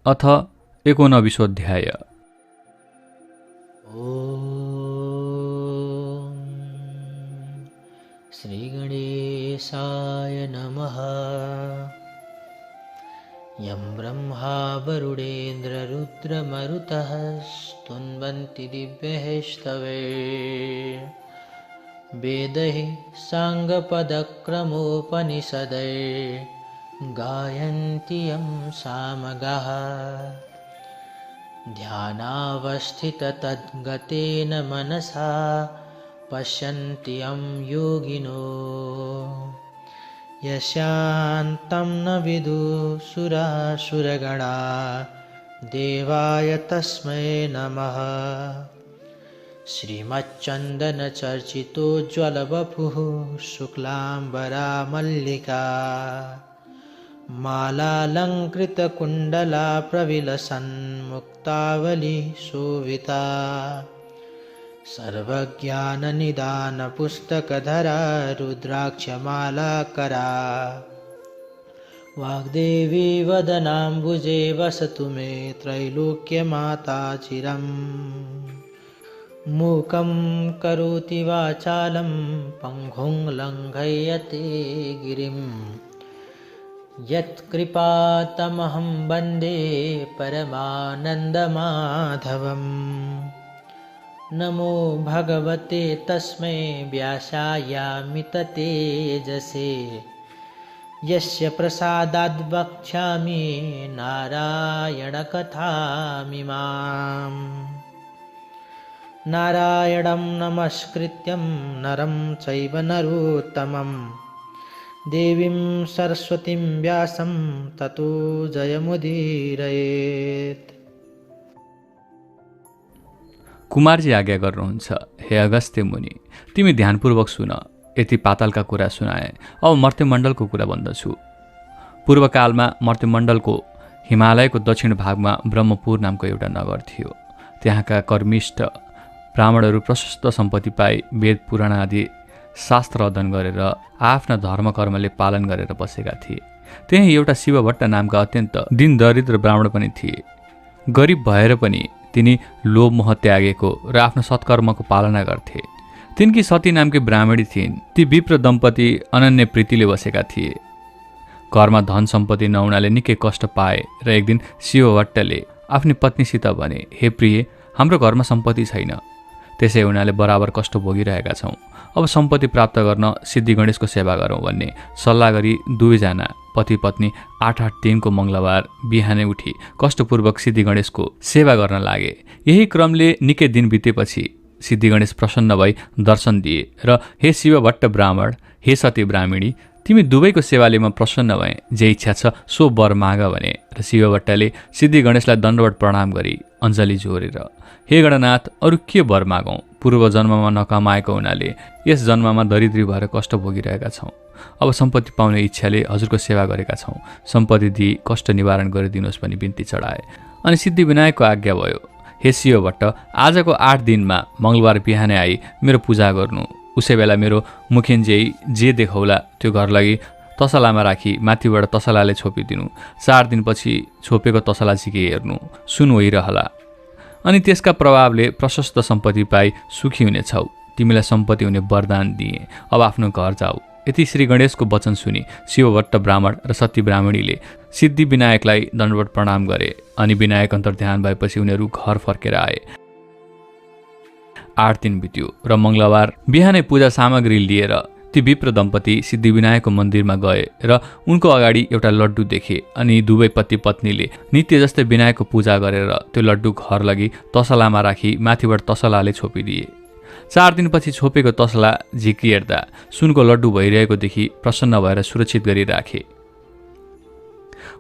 अथ 19 श्रीगणेशाय नमः। यं ब्रह्मा वरुणेन्द्ररुद्रमरुतः स्तुन्वन्ति दिव्यैस्तवैः वेदैः साङ्गपदक्रमोपनिषदैर्गायन्ति यं सामगाः। ध्यानावस्थिततद्गतेन मनसा पश्यन्ति यं योगिनो यस्यान्तं न विदुसुरासुरगणा देवाय तस्मै नमः। श्रीमच्चन्दनचर्चितोज्ज्वलवपुः शुक्लाम्बरा मल्लिका मालालङ्कृतकुण्डला प्रविलसन्मुक्तावली शोभिता सर्वज्ञाननिदानपुस्तकधरा रुद्राक्षमालाकरा वाग्देवी वदनाम्बुजे वसतु मे त्रैलोक्यमाता चिरम्। मूकं करोति वाचालं पङ्गुं लङ्घयते गिरिं यत्कृपातमहं वन्दे परमानन्दमाधवम्। नमो भगवते तस्मै व्यासायामिततेजसे यस्य प्रसादाद् वक्ष्यामि नारायणकथामिमाम्। नारायणं नमस्कृत्यं नरं चैव नरोत्तमं देवीं सरस्वतीं व्यासं ततो जयमुदीरयेत्। कुमारजी आज्ञा गर्नुहुन्छ, हे अगस्त्य मुनि, तिमी ध्यानपूर्वक सुन। यति पातालका कुरा सुनाए, अब मर्त्यमण्डलको कुरा भन्दछु। पूर्वकालमा मर्त्यमण्डलको हिमालयको दक्षिण भागमा ब्रह्मपुर नामको एउटा नगर थियो। त्यहाँका कर्मिष्ठ ब्राह्मणहरू प्रशस्त सम्पत्ति पाई वेद पुराण आदि शास्त्र अध्ययन गरेर आफ्ना धर्मकर्मले पालन गरेर बसेका थिए। त्यही एउटा शिवभट्ट नामका अत्यन्त दिन दरिद्र ब्राह्मण पनि थिए। गरिब भएर पनि तिनी लोभमोह त्यागेको र आफ्नो सत्कर्मको पालना गर्थे। तिनकी सती नामकी ब्राह्मणी थिइन्। ती विप्र दम्पति अनन्य प्रीतिले बसेका थिए। घरमा धन सम्पत्ति नहुनाले निकै कष्ट पाए र एक दिन शिवभट्टले आफ्नी पत्नीसित भने, हे प्रिय, हाम्रो घरमा सम्पत्ति छैन, त्यसै हुनाले बराबर कष्ट भोगिरहेका छौँ। अब सम्पत्ति प्राप्त गर्न सिद्धि गणेशको सेवा गरौँ भन्ने सल्लाह गरी दुवैजना पति पत्नी 8-8 दिनको मङ्गलबार बिहानै उठी कष्टपूर्वक सिद्धि गणेशको सेवा गर्न लागे। यही क्रमले निकै दिन बितेपछि सिद्धि गणेश प्रसन्न भई दर्शन दिए र हे शिवभट्ट ब्राह्मण, हे सती ब्राह्मणी, तिमी दुवैको सेवाले म प्रसन्न भएँ, जे इच्छा छ सो वर माग भने। र शिवभट्टले सिद्धि गणेशलाई दण्डवट प्रणाम गरी अञ्जली जोरेर, हे गणनाथ, अरू के वर मागौँ? पूर्व जन्ममा नकमाएको हुनाले यस जन्ममा दरिद्री भएर कष्ट भोगिरहेका छौँ। अब सम्पत्ति पाउने इच्छाले हजुरको सेवा गरेका छौँ। सम्पत्ति दिई कष्ट निवारण गरिदिनुहोस् भनी बिन्ती चढाए। अनि सिद्धिविनायकको आज्ञा भयो, हे शिवभट्ट, आजको 8 दिनमा मङ्गलबार बिहानै आई मेरो पूजा गर्नु। उसै बेला मेरो मुखेन्जेई जे देखाउला त्यो घर लागि तसलामा राखी माथिबाट तसलाले छोपिदिनु। 4 दिनपछि छोपेको तसला झिकी हेर्नु, सुन होइरहला। अनि त्यसका प्रभावले प्रशस्त सम्पत्ति पाई सुखी हुनेछौ। तिमीलाई सम्पत्ति हुने वरदान दिए, अब आफ्नो घर जाऊ। यति श्री गणेशको वचन सुनि शिवभट्ट ब्राह्मण र सती ब्राह्मणीले सिद्धि विनायकलाई दण्डवट प्रणाम गरे। अनि विनायक अन्तर्ध्यान भएपछि उनीहरू घर फर्केर आए। 8 दिन बित्यो र मङ्गलबार बिहानै पूजा सामग्री लिएर ती विप्र दम्पति सिद्धिविनायकको मन्दिरमा गए र उनको अगाडि एउटा लड्डु देखे। अनि दुवै पति पत्नीले नित्य जस्तै विनायकको पूजा गरेर त्यो लड्डु घर लगी तसलामा राखी माथिबाट तसलाले छोपिदिए। 4 दिनपछि छोपेको तसला झिकी हेर्दा सुनको लड्डु भइरहेको देखि प्रसन्न भएर सुरक्षित गरी राखे।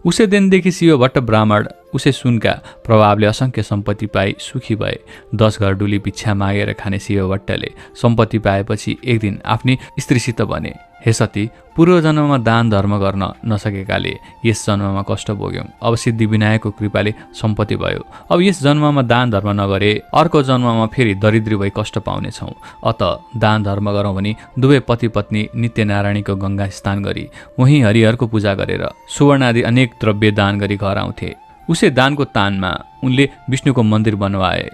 उसै दिनदेखि शिवभट्ट ब्राह्मण उसै सुनका प्रभावले असङ्ख्य सम्पत्ति पाई सुखी भए। 10 घर डुली भिक्षा मागेर खाने शिवभट्टले सम्पत्ति पाएपछि एक दिन आफ्नी स्त्रीसित भने, हे सती, पूर्व जन्ममा दान धर्म गर्न नसकेकाले यस जन्ममा कष्ट भोग्यौँ। अब सिद्धि विनायकको कृपाले सम्पत्ति भयो। अब यस जन्ममा दान धर्म नगरे अर्को जन्ममा फेरि दरिद्री भई कष्ट पाउनेछौँ। अत दान धर्म गरौँ भनी दुवै पति पत्नी नित्य नारायणीको गङ्गा स्नान गरी उहीँ हरिहरको पूजा गरेर सुवर्ण आदि अनेक द्रव्य दान गरी घर आउँथे। उसै दानको तानमा उनले विष्णुको मन्दिर बनवाए,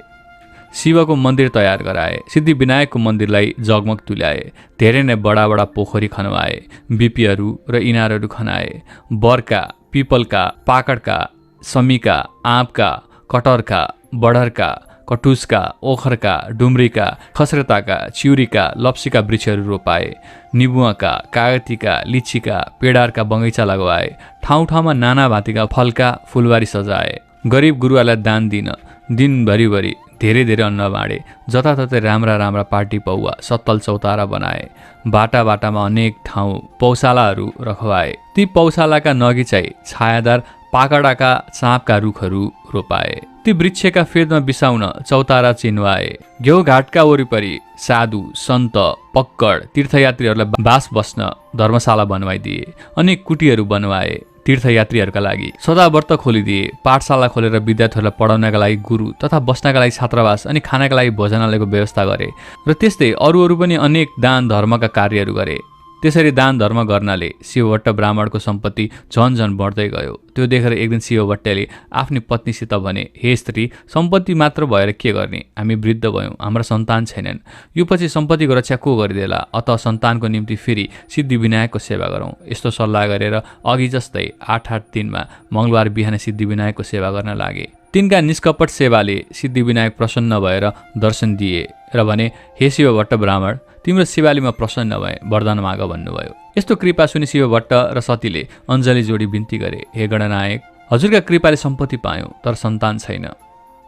शिवको मन्दिर तयार गराए, सिद्धिविनायकको मन्दिरलाई जगमग तुल्याए, धेरै नै बडा बडा पोखरी खनवाए, बिपीहरू र इनारहरू खनाए, बरका, पिपलका, पाकडका, समीका, आँपका, कटहरका, बडरका, कटुसका, ओखरका, डुम्रीका, खस्रताका, चिउरीका, लप्सीका वृक्षहरू रोपाए, निबुवाका, कागतीका, लिचीका, पेडारका बगैँचा लगवाए, ठाउँ ठाउँमा नाना भाँतीका फलका फुलबारी सजाए, गरिब गुरुवालाई दान दिन दिनभरिभरि धेरै धेरै अन्न बाँडे, जताततै राम्रा राम्रा पार्टी पौवा सत्तल चौतारा बनाए, बाटा बाटामा अनेक ठाउँ पौशालाहरू रखवाए, ती पौशालाका नगिचाइ छायादार पाकडाका साँपका रुखहरू रोपाए, ती वृक्षका फेदमा बिसाउन चौतारा चिन्वाए, घ्यौघाटका वरिपरि साधु सन्त पक्कड तीर्थयात्रीहरूलाई बास बस्न धर्मशाला बनवाइदिए, अनेक कुटीहरू बनवाए, तीर्थयात्रीहरूका लागि सदाव्रत खोलिदिए, पाठशाला खोलेर विद्यार्थीहरूलाई पढाउनका लागि गुरु तथा बस्नका लागि छात्रावास अनि खानाका लागि भोजनालयको व्यवस्था गरे र त्यस्तै अरू पनि अनेक दान धर्मका कार्यहरू गरे। त्यसरी दान धर्म गर्नाले शिवभट्ट ब्राह्मणको सम्पत्ति झन झन बढ्दै गयो। त्यो देखेर एक दिन शिवभट्टले आफ्नी पत्नीसित भने, हे स्त्री, सम्पत्ति मात्र भएर के गर्ने, हामी वृद्ध भयौँ, हाम्रा सन्तान छैनन्, यो पछि सम्पत्तिको रक्षा को गरिदेला, अत सन्तानको निम्ति फेरि सिद्धिविनायकको सेवा गरौँ। यस्तो सल्लाह गरेर अघि जस्तै 8 दिनमा मङ्गलबार बिहान सिद्धिविनायकको सेवा गर्न लागे। तिनका निष्कपट सेवाले सिद्धिविनायक प्रसन्न भएर दर्शन दिए र भने, हे शिवभट्ट ब्राह्मण, तिम्रो सेवालीमा प्रसन्न भए, वरदान माग भन्नुभयो। यस्तो कृपा सुनि शिवभट्ट र सतीले अञ्जली जोडी बिन्ती गरे, हे गणनायक, हजुरका कृपाले सम्पत्ति पायौँ तर सन्तान छैन,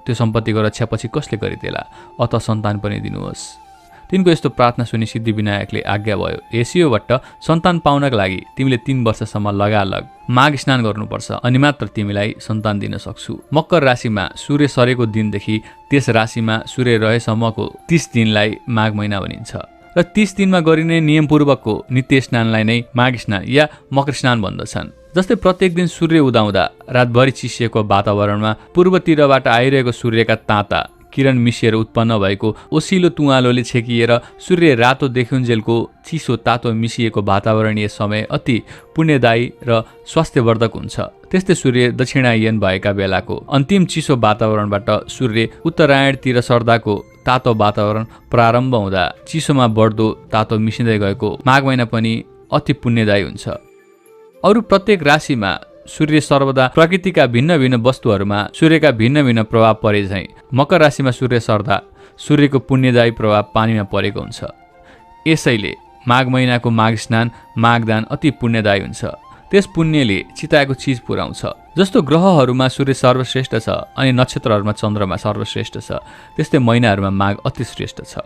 त्यो सम्पत्तिको रक्षा पछि कसले गरिदेला, अत सन्तान पनि दिनुहोस्। तिनको यस्तो प्रार्थना सुनि सिद्धिविनायकले आज्ञा भयो, हे शिवभट्ट, सन्तान पाउनका लागि तिमीले 3 वर्षसम्म लगालग माघ स्नान गर्नुपर्छ, अनि मात्र तिमीलाई सन्तान दिन सक्छु। मकर राशिमा सूर्य सरेको दिनदेखि त्यस राशिमा सूर्य रहेसम्मको 30 दिनलाई माघ महिना भनिन्छ र 30 दिनमा गरिने नियमपूर्वकको नित्य स्नानलाई नै माघ स्नान या मकर स्नान भन्दछन्। जस्तै प्रत्येक दिन सूर्य उदाउँदा रातभरि चिसिएको वातावरणमा पूर्वतिरबाट आइरहेको सूर्यका ताता किरण मिसिएर उत्पन्न भएको ओसिलो तुवालोले छेकिएर सूर्य रातो देखुन्जेलको चिसो तातो मिसिएको वातावरणीय समय अति पुण्यदायी र स्वास्थ्यवर्धक हुन्छ। त्यस्तै सूर्य दक्षिणायन भएका बेलाको अन्तिम चिसो वातावरणबाट सूर्य उत्तरायणतिर सर्दाको तातो वातावरण प्रारम्भ हुँदा चिसोमा बढ्दो तातो मिसिँदै गएको माघ महिना पनि अति पुण्यदायी हुन्छ। अरू प्रत्येक राशिमा सूर्य सर्वदा प्रकृतिका भिन्न भिन्न वस्तुहरूमा सूर्यका भिन्न भिन्न प्रभाव परे झैँ मकर राशिमा सूर्य सर्दा सूर्यको पुण्यदायी प्रभाव पानीमा परेको हुन्छ। यसैले माघ महिनाको माघ स्नान माघदान अति पुण्यदायी हुन्छ। त्यस पुण्यले चिताएको चिज पुर्याउँछ। जस्तो ग्रहहरूमा सूर्य सर्वश्रेष्ठ छ अनि नक्षत्रहरूमा चन्द्रमा सर्वश्रेष्ठ छ, त्यस्तै महिनाहरूमा माघ अति श्रेष्ठ छ।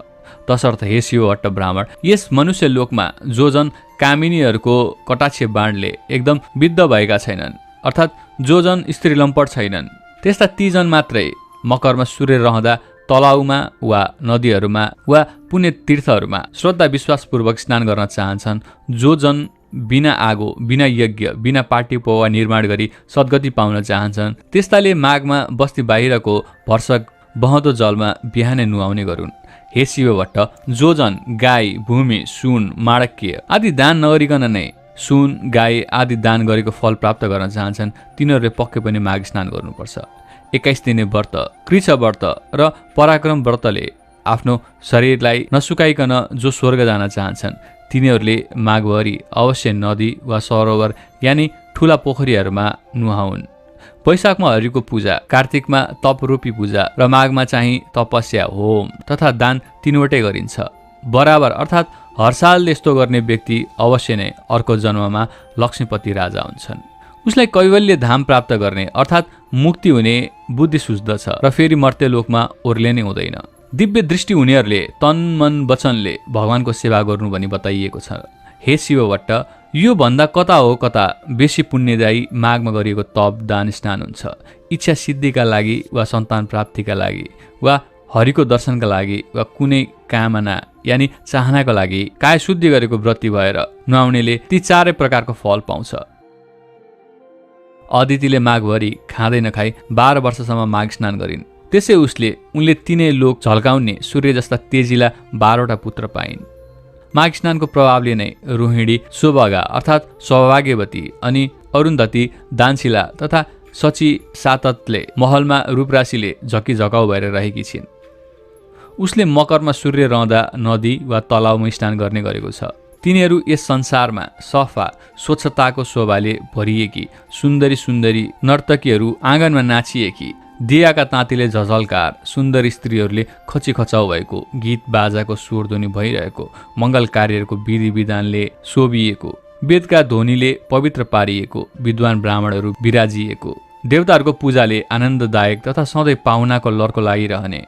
तसर्थ हे शिवभट्ट ब्राह्मण, यस मनुष्य लोकमा जो जन कामिनीहरूको कटाक्ष बाणले एकदम विद्ध भएका छैनन्, अर्थात् जो जन स्त्री लम्पट छैनन्, त्यस्ता ती जन मात्रै मकरमा सूर्य रहँदा तलाउमा वा नदीहरूमा वा पुण्य तीर्थहरूमा श्रद्धा विश्वासपूर्वक स्नान गर्न चाहन्छन्। जो जन बिना आगो, बिना यज्ञ, बिना पार्टी पौवा निर्माण गरी सद्गति पाउन चाहन्छन्, त्यस्ताले माघमा बस्ती बाहिरको भर्सक बहँदो जलमा बिहानै नुहाउने गरून्। हे शिवभट्ट, जो जन गाई, भूमि, सुन, माणक्य आदि दान नगरिकन नै सुन, गाई आदि दान गरेको फल प्राप्त गर्न चाहन्छन्, तिनीहरूले पक्कै पनि माघ स्नान गर्नुपर्छ। 21 दिने व्रत, कृच्छ व्रत र पराक्रम व्रतले आफ्नो शरीरलाई नसुकाइकन जो स्वर्ग जान चाहन्छन्, तिनीहरूले माघभरि अवश्य नदी वा सरोवर यानि ठुला पोखरीहरूमा नुहाउन्। वैशाखमा हरिको पूजा, कार्तिकमा तपरूपी पूजा र माघमा चाहिँ तपस्या, होम तथा दान तीनवटै गरिन्छ। बराबर अर्थात् हर साल यस्तो गर्ने व्यक्ति अवश्य नै अर्को जन्ममा लक्ष्मीपति राजा हुन्छन्। उसलाई कैवल्य धाम प्राप्त गर्ने अर्थात् मुक्ति हुने बुद्धि सुझ्दछ र फेरि मर्त्यलोकमा ओर्लिने हुँदैन। दिव्य दृष्टि हुनेहरूले तन मन वचनले भगवानको सेवा गर्नु भनी बताइएको छ। हे शिवभट्ट, यो भन्दा कता हो कता बेसी पुण्यदायी माघमा गरिएको तप, दान, स्नान हुन्छ। इच्छा सिद्धिका लागि वा सन्तान प्राप्तिका लागि वा हरिको दर्शनका लागि वा कुनै कामना यानि चाहनाको लागि काय शुद्धि गरेको व्रती भएर नुहाउनेले ती 4 प्रकारको फल पाउँछ। अदितिले माघभरि खाँदै नखाई 12 वर्षसम्म माघ स्नान गरिन्। त्यसै उनले तीनै लोक झल्काउने सूर्य जस्ता तेजिला 12वटा पुत्र पाइन्। माघ स्नानको प्रभावले नै रोहिणी, सौभागा अर्थात् सौभाग्यवती अनि अरुन्धती, दानशिला तथा सची साततले महलमा रूपराशीले झकिझकाउ भएर रहेकी छिन्। उसले मकरमा सूर्य रहँदा नदी वा तलाउमा स्नान गर्ने गरेको छ। तिनीहरू यस संसारमा सफा स्वच्छताको शोभाले भरिएकी सुन्दरी सुन्दरी नर्तकीहरू आँगनमा नाचिएकी दियाका तातीले झझल्कार सुन्दर स्त्रीहरूले खचिखचाउ भएको गीत बाजाको स्वरध्वनि भइरहेको मङ्गल कार्यहरूको विधि विधानले शोभिएको वेदका ध्वनिले पवित्र पारिएको विद्वान ब्राह्मणहरू विराजिएको देवताहरूको पूजाले आनन्ददायक तथा सधैँ पाहुनाको लर्को लागिरहने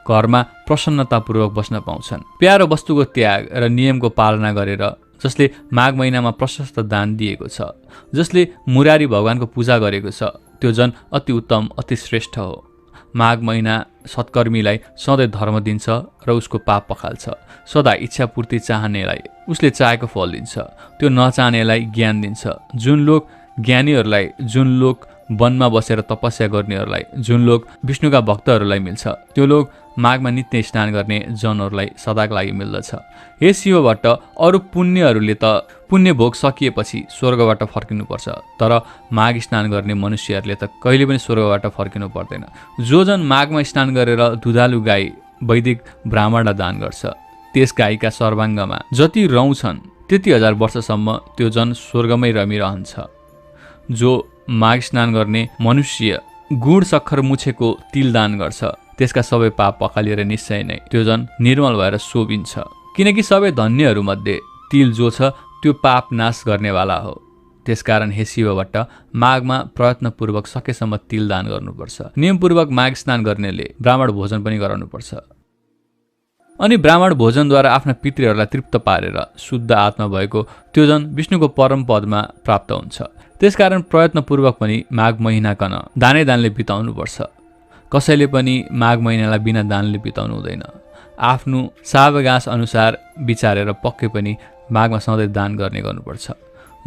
घरमा प्रसन्नतापूर्वक बस्न पाउँछन्। प्यारो वस्तुको त्याग र नियमको पालना गरेर जसले माघ महिनामा प्रशस्त दान दिएको छ, जसले मुरारी भगवानको पूजा गरेको छ, त्यो जन अति उत्तम अति श्रेष्ठ हो। माघ महिना सत्कर्मीलाई सधैँ धर्म दिन्छ र उसको पाप पखाल्छ। सदा इच्छापूर्ति चाहनेलाई उसले चाहेको फल दिन्छ, त्यो नचाहनेलाई ज्ञान दिन्छ। जुन लोक ज्ञानीहरूलाई, जुन लोक वनमा बसेर तपस्या गर्नेहरूलाई, जुन लोक विष्णुका भक्तहरूलाई मिल्छ, त्यो लोक माघमा नित्य स्नान गर्ने जनहरूलाई सदाको लागि मिल्दछ। हे शिव भट्ट, अरू पुण्यहरूले त पुण्य भोग सकिएपछि स्वर्गबाट फर्किनुपर्छ, तर माघ स्नान गर्ने मनुष्यहरूले त कहिले पनि स्वर्गबाट फर्किनु पर्दैन। जो जन माघमा स्नान गरेर दुधालु गाई वैदिक ब्राह्मणलाई दान गर्छ, त्यस गाईका सर्वाङ्गमा जति रौँ छन् त्यति 1000 वर्षसम्म त्यो जन स्वर्गमै रमिरहन्छ। जो माघ स्नान गर्ने मनुष्य गुण सक्खर मुछेको तिल दान गर्छ, त्यसका सबै पाप पखालिएर निश्चय नै त्यो जन निर्मल भएर शोभिन्छ। किनकि सबै धन्यहरूमध्ये तिल जो छ त्यो पाप नाश गर्नेवाला हो। त्यसकारण हे शिव भट्ट, माघमा प्रयत्नपूर्वक सकेसम्म तिल दान गर्नुपर्छ। नियमपूर्वक माघ स्नान गर्नेले ब्राह्मण भोजन पनि गराउनुपर्छ। अनि ब्राह्मण भोजनद्वारा आफ्ना पितृहरूलाई तृप्त पारेर शुद्ध आत्मा भएको त्यो जन विष्णुको परम पदमा प्राप्त हुन्छ। त्यसकारण प्रयत्नपूर्वक पनि माघ महिनाकन दानले बिताउनुपर्छ। कसैले पनि माघ महिनालाई बिना दानले बिताउनु हुँदैन। आफ्नो सावगास अनुसार विचारेर पक्कै पनि माघमा सधैँ दान गर्ने गर्नुपर्छ।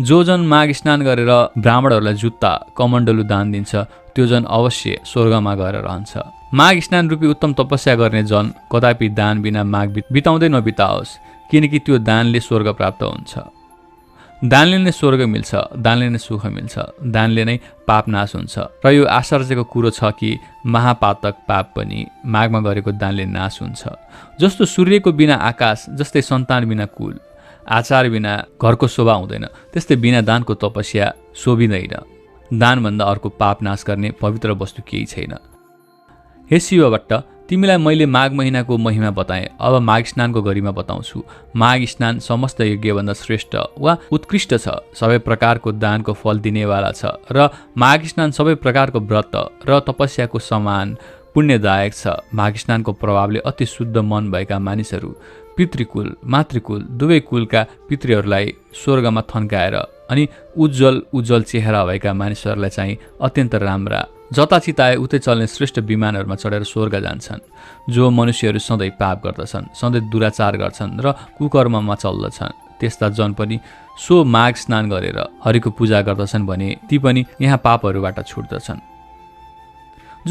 जो जन माघ स्नान गरेर ब्राह्मणहरूलाई जुत्ता कमण्डलु दान दिन्छ, त्यो जन अवश्य स्वर्गमा गएर रहन्छ। माघ स्नान रूपी उत्तम तपस्या गर्ने जन कदापि दान बिना माघ बिताउँदै नबिताओस्, किनकि त्यो दानले स्वर्ग प्राप्त हुन्छ। दानले नै स्वर्ग मिल्छ, दानले नै सुख मिल्छ, दानले नै पाप नाश हुन्छ। र यो आश्चर्यको कुरो छ कि महापातक पाप पनि माघमा गरेको दानले नाश हुन्छ। जस्तो सूर्यको बिना आकाश, जस्तै सन्तान बिना कुल, आचार बिना घरको शोभा हुँदैन, त्यस्तै बिना दानको तपस्या शोभिँदैन। दानभन्दा अर्को पाप नाश गर्ने पवित्र वस्तु केही छैन। हे शिव भट्ट, तिमीलाई मैले माघ महिनाको महिमा बताएँ, अब माघ स्नानको गरिमा बताउँछु। माघ स्नान समस्त यज्ञभन्दा श्रेष्ठ वा उत्कृष्ट छ, सबै प्रकारको दानको फल दिनेवाला छ र माघ स्नान सबै प्रकारको व्रत र तपस्याको समान पुण्यदायक छ। माघ स्नानको प्रभावले अति शुद्ध मन भएका मानिसहरू पितृकुल मातृकुल दुवै कुलका पितृहरूलाई स्वर्गमा थन्काएर अनि उज्जवल चेहरा भएका मानिसहरूलाई चाहिँ अत्यन्त राम्रा जता चिताए उतै चल्ने श्रेष्ठ विमानहरूमा चढेर स्वर्ग जान्छन्। जो मनुष्यहरू सधैँ पाप गर्दछन्, सधैँ दुराचार गर्छन् र कुकर्ममा चल्दछन्, त्यस्ता जन पनि सो माघ स्नान गरेर हरिको पूजा गर्दछन् भने ती पनि यहाँ पापहरूबाट छुट्दछन्।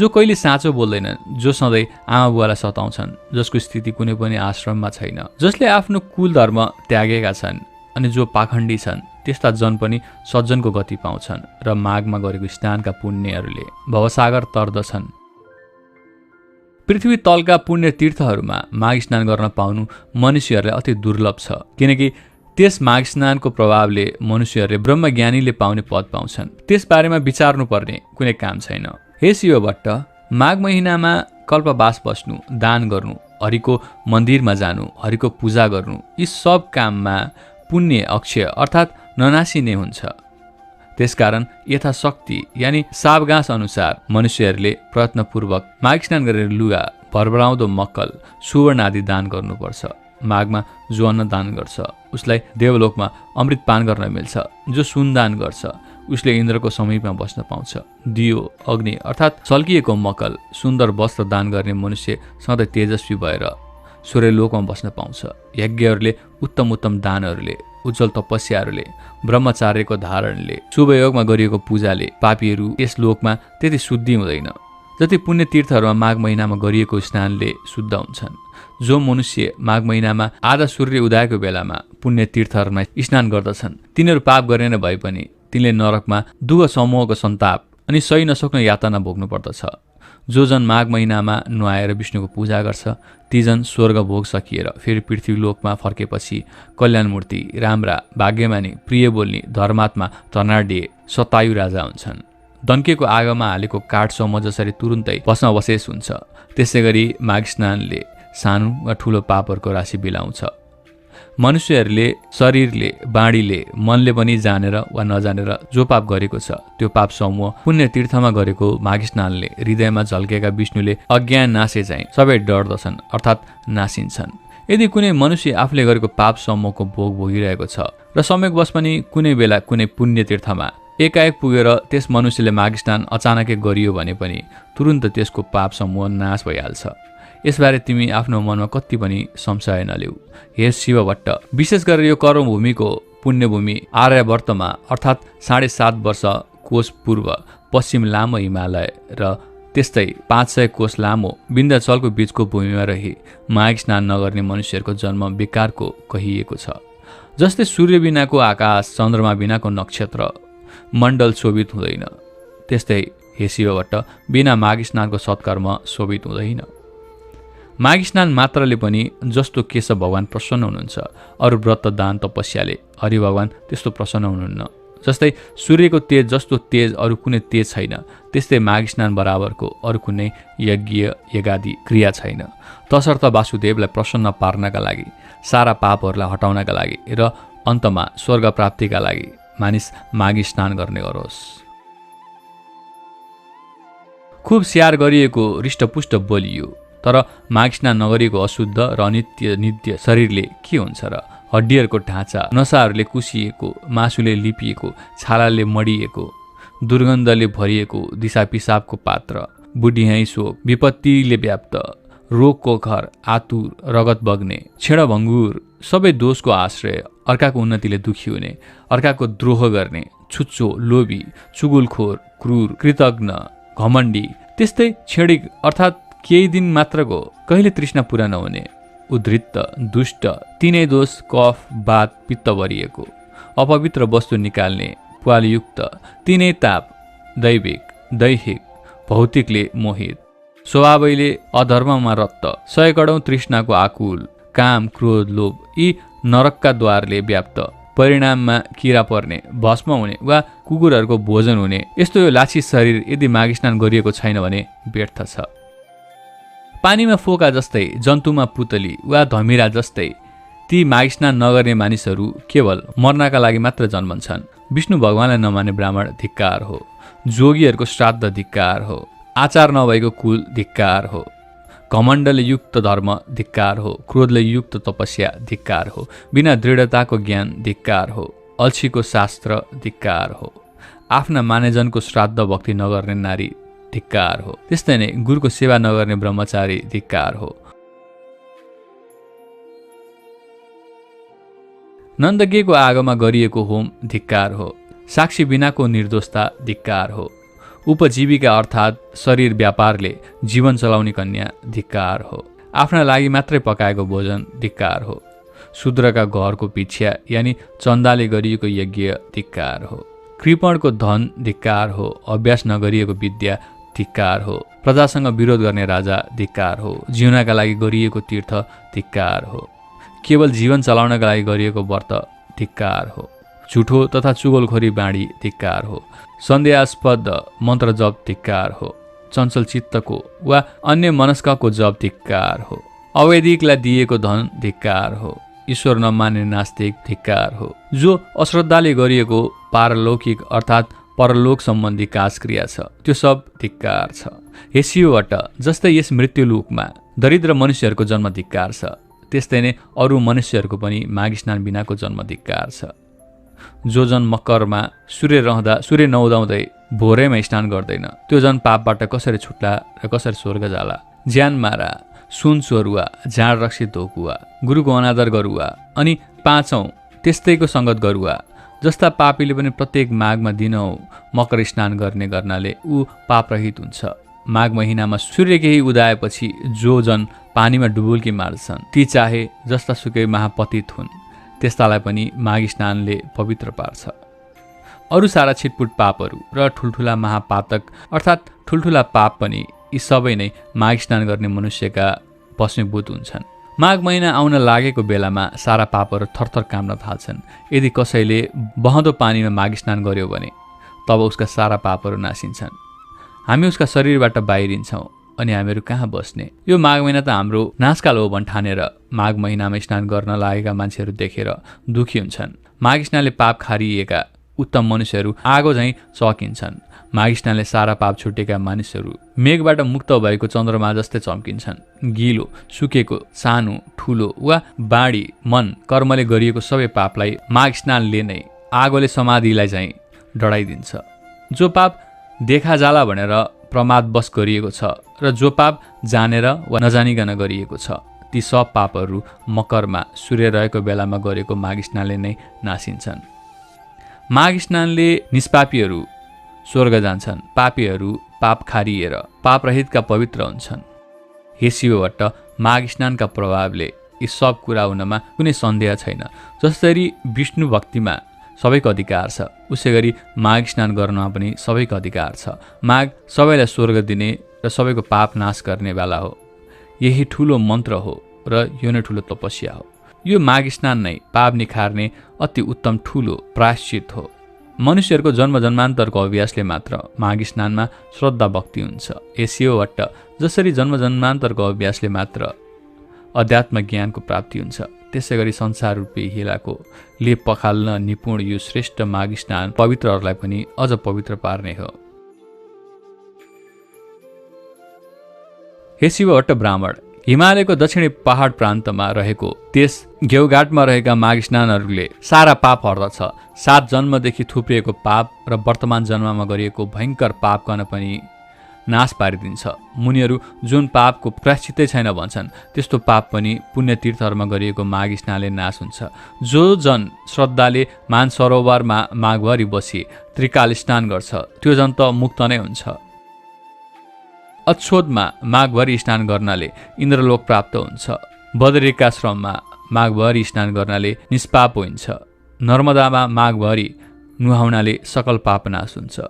जो कहिले साँचो बोल्दैनन्, जो सधैँ आमा बुवालाई सताउँछन्, जसको स्थिति कुनै पनि आश्रममा छैन, जसले आफ्नो कुल धर्म त्यागेका छन्, अनि जो पाखण्डी छन्, त्यस्ता जन पनि सज्जनको गति पाउँछन् र माघमा गरेको स्नानका पुण्यहरूले भवसागर तर्दछन्। पृथ्वी तलका पुण्य तीर्थहरूमा माघ स्नान गर्न पाउनु मनुष्यहरूलाई अति दुर्लभ छ, किनकि त्यस माघ स्नानको प्रभावले मनुष्यहरूले ब्रह्मज्ञानीले पाउने पद पाउँछन्। त्यस बारेमा विचार्नु पर्ने कुनै काम छैन। हे शिव भट्ट, माघ महिनामा कल्पवास बस्नु, दान गर्नु, हरिको मन्दिरमा जानु, हरिको पूजा गर्नु, यी सब काममा पुण्य अक्षय अर्थात् ननासिने हुन्छ। त्यसकारण यथाशक्ति यानि सावगास अनुसार मनुष्यहरूले प्रयत्नपूर्वक माघ स्नान गरेर लुगा, भरभराउँदो मक्कल, सुवर्ण आदि दान गर्नुपर्छ। माघमा जो अन्न दान गर्छ उसलाई देवलोकमा अमृत पान गर्न मिल्छ। जो सुन दान गर्छ उसले इन्द्रको समीपमा बस्न पाउँछ। दियो, अग्नि अर्थात् सल्किएको मक्कल, सुन्दर वस्त्र दान गर्ने मनुष्य सधैँ तेजस्वी भएर सूर्यलोकमा बस्न पाउँछ। यज्ञहरूले, उत्तम उत्तम दानहरूले, उज्जवल तपस्याहरूले, ब्रह्मचार्यको धारणले, शुभयोगमा गरिएको पूजाले पापीहरू यस लोकमा त्यति शुद्धि हुँदैन जति पुण्य तीर्थहरूमा माघ महिनामा गरिएको स्नानले शुद्ध हुन्छन्। जो मनुष्य माघ महिनामा आधा सूर्य उदाएको बेलामा पुण्य तीर्थहरूमा स्नान गर्दछन्, तिनीहरू पाप गरेन भए पनि तिनले नरकमा दुःख समूहको सन्ताप अनि सही नसक्ने यातना भोग्नु पर्दछ। जो जन माघ महिनामा नुहाएर विष्णुको पूजा गर्छ ती जन स्वर्ग भोग सकिएर फेरि पृथ्वीलोकमा फर्केपछि कल्याणमूर्ति, राम्रा, भाग्यमानी, प्रिय बोल्ने, धर्मात्मा, धनाढ्य, शतायु राजा हुन्छन्। दन्केको आगोमा हालेको काठ समूह जसरी तुरुन्तै भस्मवशेष हुन्छ त्यसै गरी माघ स्नानले सानो वा ठुलो पापहरूको राशि बिलाउँछ। मनुष्यहरूले शरीरले, बाणीले, मनले पनि जानेर वा नजानेर जो पाप गरेको छ त्यो पाप समूह पुण्य तीर्थमा गरेको माघ स्नानले हृदयमा झल्केका विष्णुले अज्ञान नासे चाहिँ सबै डर्दछन् अर्थात् नासिन्छन्। यदि कुनै मनुष्य आफूले गरेको पाप समूहको भोग भोगिरहेको छ र संयोगवश पनि कुनै बेला कुनै पुण्य तीर्थमा एकाएक पुगेर त्यस मनुष्यले माघ स्नान अचानकै गरियो भने पनि तुरुन्त त्यसको पाप समूह नाश भइहाल्छ। यसबारे तिमी आफ्नो मनमा कति पनि संशय नलेऊ। हे शिवभट्ट, विशेष गरेर यो कर्मभूमिको पुण्यभूमि आर्यावर्तमा अर्थात् 7.5 वर्ष कोश पूर्व पश्चिम लामो हिमालय र त्यस्तै 500 कोश लामो विन्ध्याचलको बीचको भूमिमा रही माघ स्नान नगर्ने मनुष्यहरूको जन्म बेकारको कहिएको छ। जस्तै सूर्य बिनाको आकाश, चन्द्रमा बिनाको नक्षत्र मण्डल शोभित हुँदैन, त्यस्तै हे शिवभट्ट बिना माघ स्नानको सत्कर्म शोभित हुँदैन। माघ स्नान मात्रले पनि जस्तो केशव भगवान प्रसन्न हुनुहुन्छ अरू व्रत, दान, तपस्याले हरि भगवान त्यस्तो प्रसन्न हुनुहुन्न। जस्तै सूर्यको तेज जस्तो तेज अरू कुनै तेज छैन त्यस्तै माघ स्नान बराबरको अरू कुनै यज्ञ यज्ञादि क्रिया छैन। तसर्थ वासुदेवलाई प्रसन्न पार्नका लागि, सारा पापहरूलाई हटाउनका लागि र अन्तमा स्वर्ग प्राप्तिका लागि मानिस माघ स्नान गर्ने गरोस्। खुब स्याहार गरिएको हृष्टपुष्ट बलियो तर माघ स्नान नगरिएको अशुद्ध र अनित्य नित्य शरीरले के हुन्छ र? हड्डीहरूको ढाँचा, नसाहरूले कुसिएको, मासुले लिपिएको, छालाले मडिएको, दुर्गन्धले भरिएको, दिशा पिसाबको पात्र, बुढियाई शोक, विपत्तिले व्याप्त, रोगको घर, आतुर, रगत बग्ने, छेडभङ्गुर, सबै दोषको आश्रय, अर्काको उन्नतिले दुखी हुने, अर्काको द्रोह गर्ने, छुच्चो, लोभी, चुगुलखोर, क्रूर, कृतज्ञ, घमण्डी, त्यस्तै छेडिक अर्थात् केही दिन मात्रको कहिले तृष्णा पुरा नहुने, उद्धृत, दुष्ट, तीनै दोष, कफ, वात, पित्त भरिएको, अपवित्र वस्तु निकाल्ने, प्वालयुक्त, तीनै ताप, दैविक, दैहिक, भौतिकले मोहित, स्वभावैले अधर्ममा रत्त, 100 करोड तृष्णाको आकुल, काम, क्रोध, लोभ यी नरकका द्वारले व्याप्त, परिणाममा किरा पर्ने, भस्म हुने वा कुकुरहरूको भोजन हुने यस्तो यो लाछी शरीर यदि माघ स्नान गरिएको छैन भने व्यर्थ छ। पानीमा फोका जस्तै, जन्तुमा पुतली वा धमिरा जस्तै ती माघ स्नान नगर्ने मानिसहरू केवल मर्नका लागि मात्र जन्मन्छन्। विष्णु भगवानलाई नमान्ने ब्राह्मण धिक्कार हो, जोगीहरूको श्राद्ध धिक्कार हो, आचार नभएको कुल धिक्कार हो, घमण्डले युक्त धर्म धिक्कार हो, क्रोधले युक्त तपस्या धिक्कार हो, बिना दृढताको ज्ञान धिक्कार हो, अल्छीको शास्त्र धिक्कार हो, आफ्ना मानेजनको श्राद्ध भक्ति नगर्ने नारी धिक्कार हो, त्यस्तै नै गुरुको सेवा नगर्ने ब्रह्मचारी धिक्कार हो। नन्दकेको आगोमा गरिएको होम धिक्कार हो, साक्षी बिनाको निर्दोषता धिक्कार हो, उपजीविका अर्थात् शरीर व्यापारले जीवन चलाउने कन्या धिक्कार हो, आफ्ना लागि मात्रै पकाएको भोजन धिक्कार हो, शूद्रका घरको भिक्षा यानि चन्दाले गरिएको यज्ञ धिक्कार हो, कृपणको धन धिक्कार हो, अभ्यास नगरिएको विद्या धिक्कार हो, प्रजासँग विरोध गर्ने राजा धिक्कार हो, जिउनका लागि गरिएको तीर्थ धिक्कार हो, केवल जीवन चलाउनका लागि गरिएको व्रत धिक्कार हो, झुठो तथा चुगलखोरी बाणी धिक्कार हो, सन्देहास्पद मन्त्र जप धिक्कार हो, चञ्चल चित्तको वा अन्य मनस्कको जप धिक्कार हो, अवैदिकलाई दिएको धन धिक्कार हो, ईश्वर नमान्ने नास्तिक धिक्कार हो, जो अश्रद्धाले गरिएको पारलौकिक अर्थात् परलोक सम्बन्धी काजक्रिया छ त्यो सब धिक्कार छ। हे शिवभट्ट, जस्तै यस मृत्युलोकमा दरिद्र मनुष्यहरूको जन्म धिक्कार छ त्यस्तै नै अरू मनुष्यहरूको पनि माघ स्नान बिनाको जन्म धिक्कार छ। जो जन मकरमा सूर्य नउदाउँदै भोरैमा स्नान गर्दैन त्यो जन पापबाट कसरी छुट्ला र कसरी स्वर्ग जाला? ज्यान मारा, सुन चोरुवा, झाड रक्सी धोकुवा, गुरुको अनादर गरुवा अनि 5औं त्यस्तैको सङ्गत गरुवा जस्ता पापीले पनि प्रत्येक माघमा दिनौं मकर स्नान गर्ने गर्नाले ऊ पापरहित हुन्छ। माघ महिनामा सूर्य केही उदाएपछि जो जन पानीमा डुबुल्की मार्छन् ती चाहे जस्ता सुकै महापतित हुन् त्यस्तालाई पनि माघ स्नानले पवित्र पार्छ। अरू सारा छिटपुट पापहरू र ठुल्ठुला महापातक अर्थात् ठुल्ठुला पाप पनि यी सबै नै माघ स्नान गर्ने मनुष्यका भस्मीभूत हुन्छन्। माघ महिना आउन लागेको बेलामा सारा पापहरू थरथर काम्न थाल्छन्। यदि कसैले बहँदो पानीमा माघ स्नान गर्यो भने तब उसका सारा पापहरू नासिन्छन्। हामी उसका शरीरबाट बाहिरिन्छौँ अनि हामीहरू कहाँ बस्ने? यो माघ महिना त हाम्रो नाशकाल हो भन् ठानेर माघ महिनामा स्नान गर्न लागेका मान्छेहरू देखेर दुखी हुन्छन्। माघ स्नानले पाप खारिएका उत्तम मनुष्यहरू आगो झैँ चकिन्छन्। माघ स्नानले सारा पाप छुटेका मानिसहरू मेघबाट मुक्त भएको चन्द्रमा जस्तै चम्किन्छन्। गिलो, सुकेको, सानो, ठुलो वा बाढी मन कर्मले गरिएको सबै पापलाई माघ स्नानले नै आगोले समाधिलाई झैँ डढाइदिन्छ। जो पाप देखा जाला भनेर प्रमादवश गरिएको छ र जो पाप जानेर वा नजानिकन गरिएको छ ती सब पापहरू मकरमा सूर्य रहेको बेलामा गरेको माघ स्नानले नै नासिन्छन्। माघ स्नानले निष्पापीहरू स्वर्ग जान्छन्, पापीहरू पाप खारिएर पापरहितका पवित्र हुन्छन्। हे शिवभट्ट, माघ स्नानका प्रभावले यी सब कुरा हुनमा कुनै सन्देह छैन। जसरी विष्णु भक्तिमा सबैको अधिकार छ उसै गरी माघ स्नान गर्नमा पनि सबैको अधिकार छ। माघ सबैलाई स्वर्ग दिने र सबैको पाप नाश गर्ने बेला हो। यही ठुलो मन्त्र हो र यो नै ठुलो तपस्या हो। यो माघ स्नान नै पाप निखार्ने अति उत्तम ठुलो प्रायश्चित हो। मनुष्यहरूको जन्म जन्मान्तरको अभ्यासले मात्र माघ स्नानमा श्रद्धा भक्ति हुन्छ। हे शिवभट्ट, जसरी जन्म जन्मान्तरको अभ्यासले मात्र अध्यात्म ज्ञानको प्राप्ति हुन्छ त्यसै गरी संसार रूपी हिलाको लेप पखाल्न निपुण यो श्रेष्ठ माघ स्नान पवित्रहरूलाई पनि अझ पवित्र पार्ने हो। हे शिवभट्ट ब्राह्मण, हिमालयको दक्षिणी पहाड प्रान्तमा रहेको त्यस घेउघाटमा रहेका माघ स्नानहरूले सारा पाप हर्दछ। 7 जन्मदेखि थुप्रिएको पाप र वर्तमान जन्ममा गरिएको भयङ्कर पाप गर्न पनि नाश पारिदिन्छ। मुनिहरू जुन पापको प्रायश्चितै छैन भन्छन् त्यस्तो पाप पनि पुण्य तीर्थहरूमा गरिएको माघ स्नानले नाश हुन्छ। जो जन श्रद्धाले मानसरोवरमा माघभरि बसी त्रिकाल स्नान गर्छ त्यो जन त मुक्त नै हुन्छ। अक्षोदमा माघभरि स्नान गर्नाले इन्द्रलोक प्राप्त हुन्छ। बदरिकाश्रममा माघभरि स्नान गर्नाले निष्पाप हुन्छ। नर्मदामा माघभरि नुहाउनाले सकल पाप नाश हुन्छ।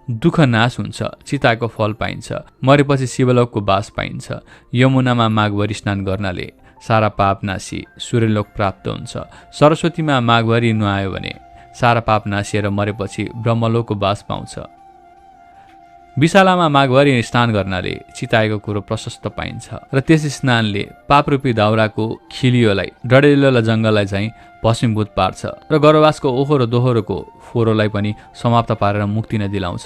दुःख नाश हुन्छ। चिताको फल पाइन्छ। मरेपछि शिवलोकको बास पाइन्छ। यमुनामा माघभरि स्नान गर्नाले सारा पाप नासी सूर्यलोक प्राप्त हुन्छ। सरस्वतीमा माघभरि नुहायो भने सारा पाप नासिएर मरेपछि ब्रह्मलोकको बास पाउँछ। विशालामा माघभरि स्नान गर्नाले चिताएको कुरो प्रशस्त पाइन्छ र त्यस स्नानले पापरूपी दाउराको खिलियोलाई डडेलोला जङ्गललाई चाहिँ भस्मीभूत पार्छ र गर्भवासको ओहोरो दोहोरोको फोहोरोलाई पनि समाप्त पारेर मुक्ति नै दिलाउँछ।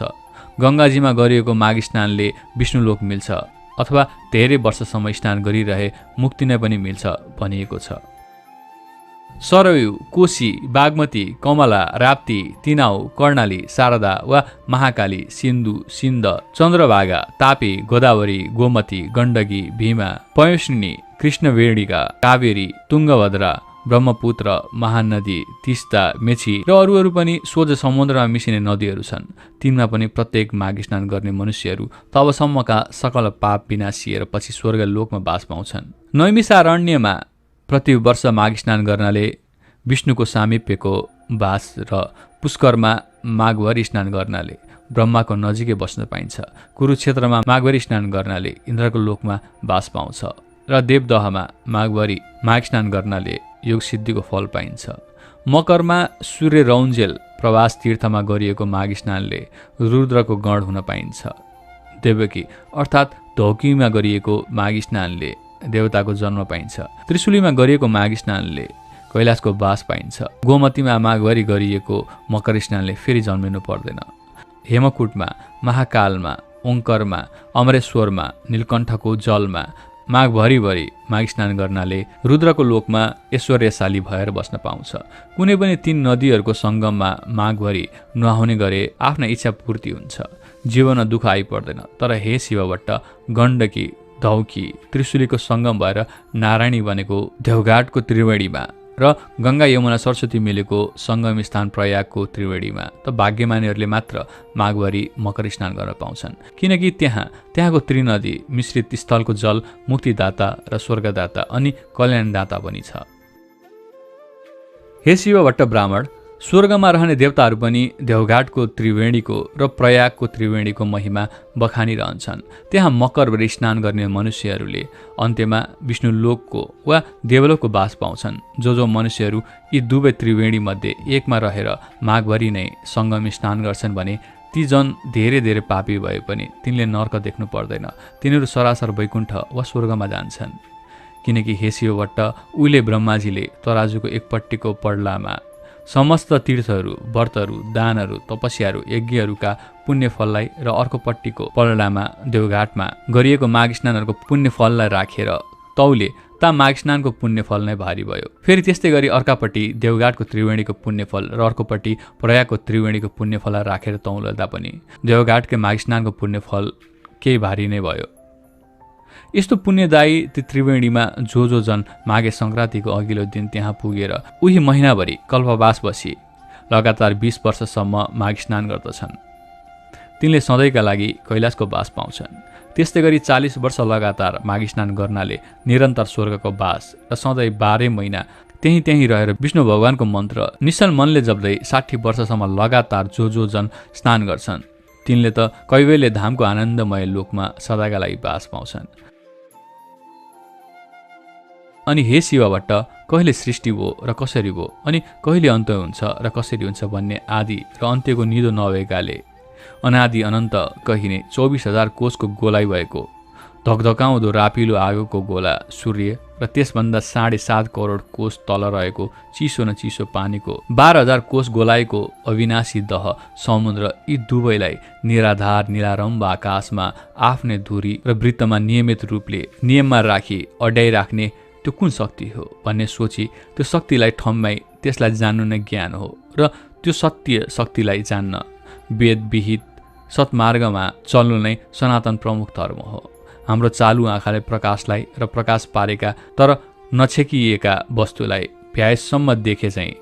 गङ्गाजीमा गरिएको माघ स्नानले विष्णुलोक मिल्छ अथवा धेरै वर्षसम्म स्नान गरिरहे मुक्ति नै पनि मिल्छ भनिएको छ। सरयू, कोशी, बागमती, कमला, राप्ती, तिनाउ, कर्णाली, शारदा वा महाकाली, सिन्धु, सिन्ध, चन्द्रभागा, तापी, गोदावरी, गोमती, गण्डकी, भीमा, पयोष्णी, कृष्णवेणिका, कावेरी, तुङ्गभद्रा, ब्रह्मपुत्र, महानदी, तिस्ता, मेची र अरू पनि सोझ समुद्रमा मिसिने नदीहरू छन्। तिनमा पनि प्रत्येक माघ स्नान गर्ने मनुष्यहरू तबसम्मका सकल पाप विनाशिएर पछि स्वर्ग लोकमा बास पाउँछन्। नैमिषारण्यमा प्रति वर्ष माघ स्नान गर्नाले विष्णुको सामिप्यको बास र पुष्करमा माघभरि स्नान गर्नाले ब्रह्माको नजिकै बस्न पाइन्छ। कुरुक्षेत्रमा माघभरि स्नान गर्नाले इन्द्रको लोकमा बास पाउँछ र देवदहमा माघभरि माघ स्नान गर्नाले योग सिद्धिको फल पाइन्छ। मकरमा सूर्य रौन्जेल प्रवास तीर्थमा गरिएको माघ स्नानले रुद्रको गण हुन पाइन्छ। देवकी अर्थात् धौकीमा गरिएको माघ स्नानले देवताको जन्म पाइन्छ। त्रिशुलीमा गरिएको माघ स्नानले कैलाशको बास पाइन्छ। गोमतीमा माघभरि गरिएको मकर स्नानले फेरि जन्मिनु पर्दैन। हेमकुटमा, महाकालमा, ओङ्करमा, अमरेश्वरमा, नीलकण्ठको जलमा माघभरिभरि माघ स्नान गर्नाले रुद्रको लोकमा ऐश्वर्यशाली भएर बस्न पाउँछ। कुनै पनि 3 नदीहरूको सङ्गममा माघभरि नुहाउने गरे आफ्ना इच्छा पूर्ति हुन्छ। जीवनमा दुःख आइपर्दैन। तर हे शिवभट्ट, गण्डकी, धौकी, त्रिशुलीको सङ्गम भएर नारायणी बनेको देवघाटको त्रिवेणीमा र गङ्गा यमुना सरस्वती मिलेको सङ्गम स्थान प्रयागको त्रिवेणीमा त भाग्यमानीहरूले मात्र माघभरि मकर स्नान गर्न पाउँछन्, किनकि त्यहाँको त्रिनदी मिश्रित स्थलको जल मुक्तिदाता र स्वर्गदाता अनि कल्याणदाता पनि छ। हे शिवभट्ट ब्राह्मण, स्वर्गमा रहने देवताहरू पनि देवघाटको त्रिवेणीको र प्रयागको त्रिवेणीको महिमा बखानिरहन्छन्। त्यहाँ मकरभरि स्नान गर्ने मनुष्यहरूले अन्त्यमा विष्णुलोकको वा देवलोकको बास पाउँछन्। जो मनुष्यहरू यी दुवै त्रिवेणीमध्ये एकमा रहेर माघभरि नै सङ्गमी स्नान गर्छन् भने ती जन धेरै धेरै पापी भए पनि तिनले नर्क देख्नु पर्दैन, तिनीहरू सरासर वैकुण्ठ वा स्वर्गमा जान्छन्। किनकि हे शिवभट्ट, उहिले ब्रह्माजीले तराजुको एकपट्टिको पडलामा समस्त तीर्थहरू, व्रतहरू, दानहरू, तपस्याहरू, यज्ञहरूका पुण्यफललाई र अर्कोपट्टिको पडलामा देवघाटमा गरिएको माघ स्नानहरूको पुण्यफललाई राखेर तौले ता माघ स्नानको पुण्यफल नै भारी भयो। फेरि त्यस्तै गरी अर्कापट्टि देवघाटको त्रिवेणीको पुण्यफल र अर्कोपट्टि प्रयागको त्रिवेणीको पुण्यफललाई राखेर तौलदा पनि देवघाटकै माघ स्नानको पुण्यफल केही भारी नै भयो। यस्तो पुण्यदायी ती त्रिवेणीमा जो जन माघे सङ्क्रान्तिको अघिल्लो दिन त्यहाँ पुगेर उही महिनाभरि कल्पवास बसी लगातार 20 वर्षसम्म माघ स्नान गर्दछन्, तिनले सधैँका लागि कैलाशको बास पाउँछन्। त्यस्तै गरी 40 वर्ष लगातार माघ स्नान गर्नाले निरन्तर स्वर्गको बास र सधैँ 12 महिना त्यहीँ रहेर विष्णु भगवानको मन्त्र निश्चल मनले जप्दै 60 वर्षसम्म लगातार जो जन स्नान गर्छन् तिनले त कैवल्य धामको आनन्दमय लोकमा सदाका लागि बास पाउँछन्। अनि हे शिवभट्ट, कहिले सृष्टि भयो र कसरी भयो, अनि कहिले अन्त हुन्छ र कसरी हुन्छ भन्ने आदि र अन्त्यको निदो नभएकाले अनादि अनन्त कहिने 24,000 कोषको गोलाइ भएको धकधकाउँदो रापिलो आगोको गोला सूर्य र त्यसभन्दा 7.5 करोड कोष तल रहेको चिसो न चिसो पानीको 12,000 कोष गोलाइको अविनाशी दह समुद्र, यी दुवैलाई निराधार निलारम्भ आकाशमा आफ्नै धुरी र वृत्तमा नियमित रूपले नियममा राखी अड्याइराख्ने त्यो कुन शक्ति हो भन्ने सोची त्यो शक्तिलाई ठम्माई त्यसलाई जान्नु नै ज्ञान हो र त्यो सत्य शक्तिलाई जान्न वेद विहित सत्मार्गमा चल्नु नै सनातन प्रमुख धर्म हो। हाम्रो चालु आँखाले प्रकाशलाई र प्रकाश पारेका तर नछेकिएका वस्तुलाई भ्याएसम्म देखे चाहिँ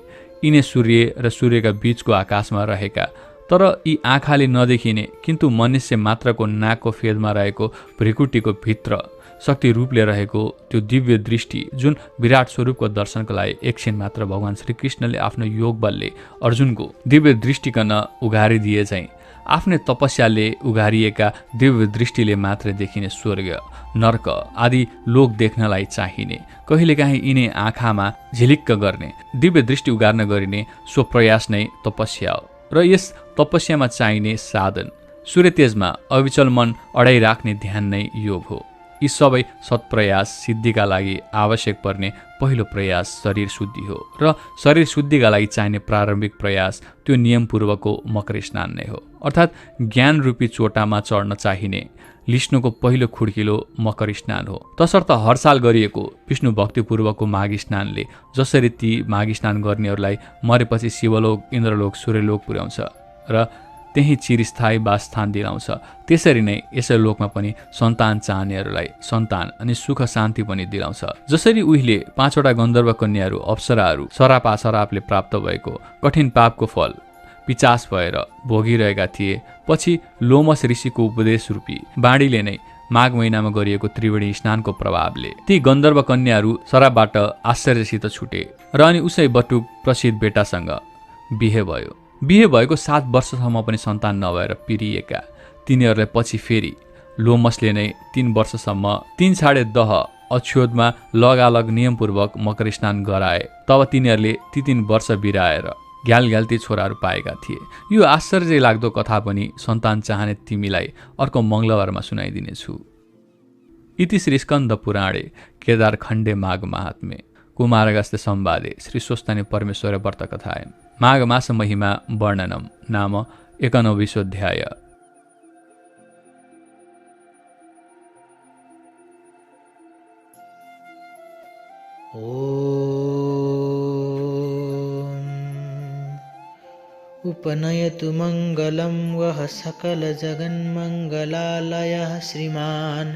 यिनै सूर्य र सूर्यका बीचको आकाशमा रहेका तर यी आँखाले नदेखिने किन्तु मनुष्य मात्रको नाकको फेदमा रहेको भ्रिकुटीको भित्र शक्ति रूपले रहेको त्यो दिव्य दृष्टि जुन विराट स्वरूपको दर्शनको लागि एकछिन मात्र भगवान श्रीकृष्णले आफ्नो योग बलले अर्जुनको दिव्य दृष्टिकन उघारिदिए चाहिँ आफ्नै तपस्याले उघारिएका दिव्य दृष्टिले मात्र देखिने स्वर्ग नर्क आदि लोक देख्नलाई चाहिने कहिलेकाहीँ यिनै आँखामा झिलिक्क गर्ने दिव्य दृष्टि उगार्न गरिने सो प्रयास नै तपस्या हो र यस तपस्यामा चाहिने साधन सूर्यतेजमा अविचल मन अडाइराख्ने ध्यान नै योग हो। यी सबै सत्प्रयास सिद्धिका लागि आवश्यक पर्ने पहिलो प्रयास शरीर शुद्धि हो र शरीर शुद्धिका लागि चाहिने प्रारम्भिक प्रयास त्यो नियमपूर्वकको मकर स्नान नै हो। अर्थात् ज्ञान रूपी चोटामा चढ्न चाहिने लिस्नुको पहिलो खुड्किलो मकर स्नान हो। तसर्थ हर साल गरिएको विष्णु भक्तिपूर्वकको माघ स्नानले जसरी ती माघ स्नान गर्नेहरूलाई मरेपछि शिवलोक, इन्द्रलोक, सूर्यलोक पुर्याउँछ र त्यही चिरस्थायी वासस्थान दिलाउँछ, त्यसरी नै यसै लोकमा पनि सन्तान चाहनेहरूलाई सन्तान अनि सुख शान्ति पनि दिलाउँछ। जसरी उहिले 5वटा गन्धर्व कन्याहरू अप्सराहरू सरापले प्राप्त भएको कठिन पापको फल पिचास भएर भोगिरहेका थिए, पछि लोमस ऋषिको उपदेश रूपी बाणीले नै माघ महिनामा गरिएको त्रिवेणी स्नानको प्रभावले ती गन्धर्व कन्याहरू सरापबाट आश्चर्यसित छुटे र अनि उसै बटुक प्रसिद्ध बेटासँग बिहे भयो। बिहे भएको 7 वर्षसम्म पनि सन्तान नभएर पिरिएका तिनीहरूलाई पछि फेरि लोमसले नै 3 वर्षसम्म 3 छाडे दह अक्षोदमा लगालग नियमपूर्वक मकर स्नान गराए। तब तिनीहरूले ती 3 वर्ष बिराएर ग्यालग्याल्ती छोराहरू पाएका थिए। यो आश्चर्य लाग्दो कथा पनि सन्तान चाहने तिमीलाई अर्को मङ्गलबारमा सुनाइदिनेछु। इति श्री स्कन्द पुराणे केदार खण्डे माघ महात्म्ये कुमारगस्ते संवादे श्री स्वस्तानी परमेश्वर व्रत कथाय माघ मास महिमा वर्णनम नाम 91 उपनयतु मङ्गलं वः सकलजगन्मङ्गलालयः श्रीमान्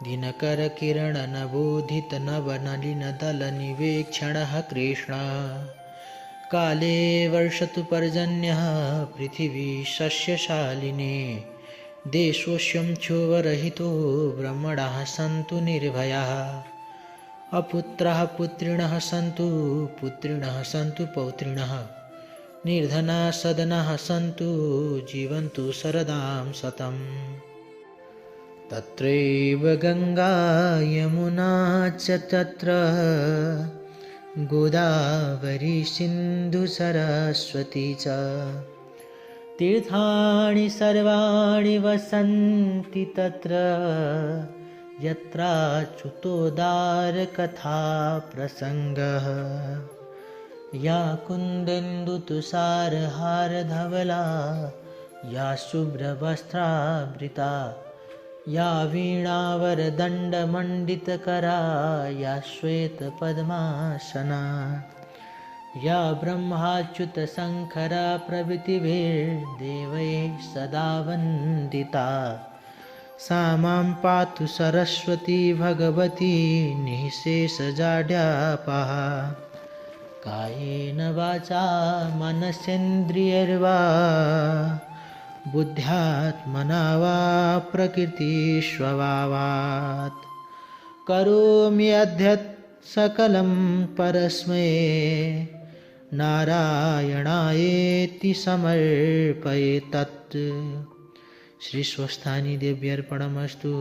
दिनकरकिरणनबोधितनवनलिनदलनिवेक्षणः कृष्णः काले वर्षतु पर्जन्यः पृथिवी सस्यशालिनी देशोऽस्यं क्षोभरहितो ब्रह्मणाः सन्तु निर्भयाः अपुत्राः पुत्रिणः सन्तु पुत्रिणः सन्तु पौत्रिणः निर्धना सदनः सन्तु जीवन्तु शरदां शतम् तत्रैव गङ्गा यमुना च तत्र गोदावरी सिन्धु सरस्वती च तीर्थानि सर्वाणि वसन्ति तत्र यत्राच्युतोदारकथा प्रसङ्गः या कुन्देन्दुतुषारहारधवला या शुभ्रवस्त्रावृता या वीणावरदण्डमण्डितकरा या श्वेतपद्मासना या ब्रह्माच्युतशङ्करा प्रभृतिभिर्देवैः सदा वन्दिता सा मां पातु सरस्वती भगवती निःशेषजाड्यापहा कायेन वाचा मनसेन्द्रियैर्वा बुद्ध्यात्मना वा प्रकृतिस्वभावात् करोम्यद्यत् सकलं परस्मै नारायणायेति समर्पये तत्। श्री स्वस्थानी देव्यर्पणमस्तु।